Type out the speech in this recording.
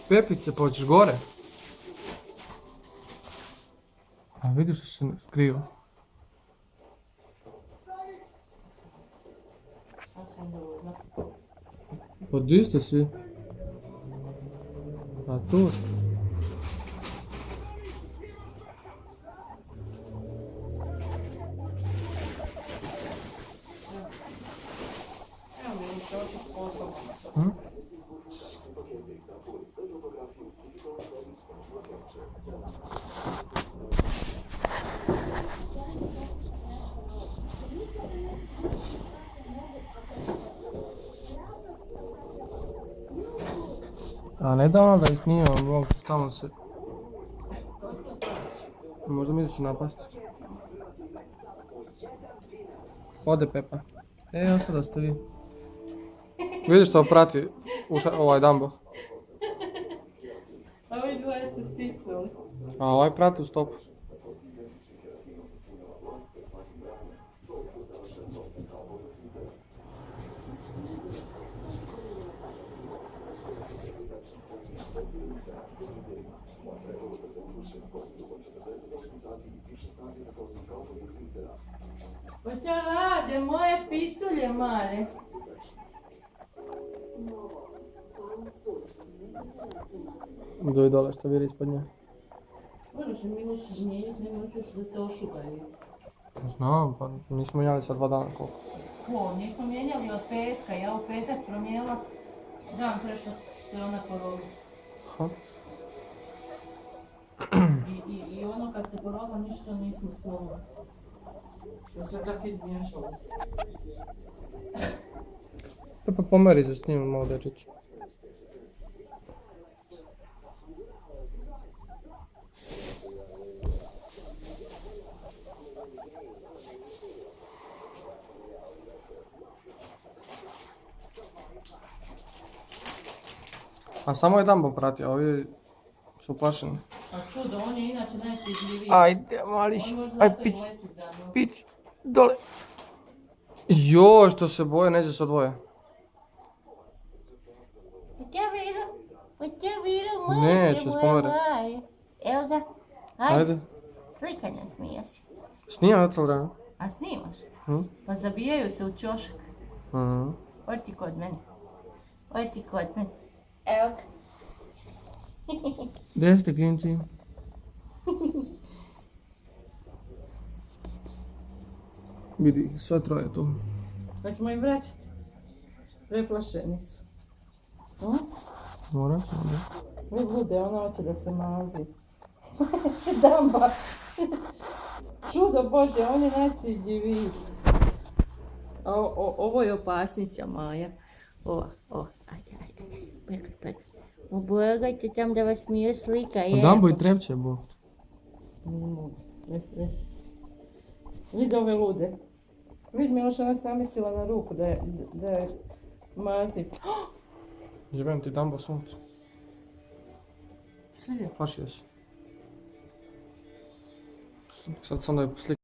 Pepice, pa hoćeš gore? A vidiš što se skriva. Sasvim dovoljno. Pa di ste svi? A tu ste. Evo mi je čovjek s poslom. A ne da ono da ih nije, mogu stalno se... Možda misliš ću napasti. Ode Pepa. Ostala ste vi. Vidiš što prati ovaj Dumbo. A ovi dvoje se stisnuli. A ovaj prati u stopu. Pa te rade, moje pisulje male. Doj dole što viri ispod nje. Moraš mi možeš mijenjati, ne možeš da se ošugaju. Znam, pa nismo mijenjali sad 2 dana koliko. Ko, nismo mijenjali od petka, ja u petak promijenila dan pre što se ona porola. Ha? I ono kad se porola ništa nismo sklonili. To sve tako izmiješalo se. Pepa pomeri se s njim malo dječić. A samo je Dumbo prati, a ovi su plašeni. A čudo, on je inače najstidljiviji. Ajde, mališ, On može aj zato pić, i leti za mnom. pić, dole. Joj, što se boje, neće se odvoje. Hoće Viro, Neće, spomere. Evo ga, Ajde. slikanje smije se. Snima cijel dan. A snimaš? Hm? Pa zabijaju se u ćošak. Mhm. Oj ti kod mene. Oj ti kod mene. Evo ga. Gdje ste klinci? Vidi ih, sve troje tu. Pa ćemo im vraćati. Preplašeni su. Moraš, onda. Vidi bude, ona hoće da se mazi. Damba. Čudo Bože, on je najstidljiviji. Ovo je opasnica Maja. Ajde. Pekaj. Obojagajte tam da vas smije slika. Dumbo i trepće, bo. Vidi ove lude. Vidi Miloš, ona sam mislila na ruku da je mazi. Jebem ti Dumbo sunce. Sve je. Plašio se. Sad sam da je slik.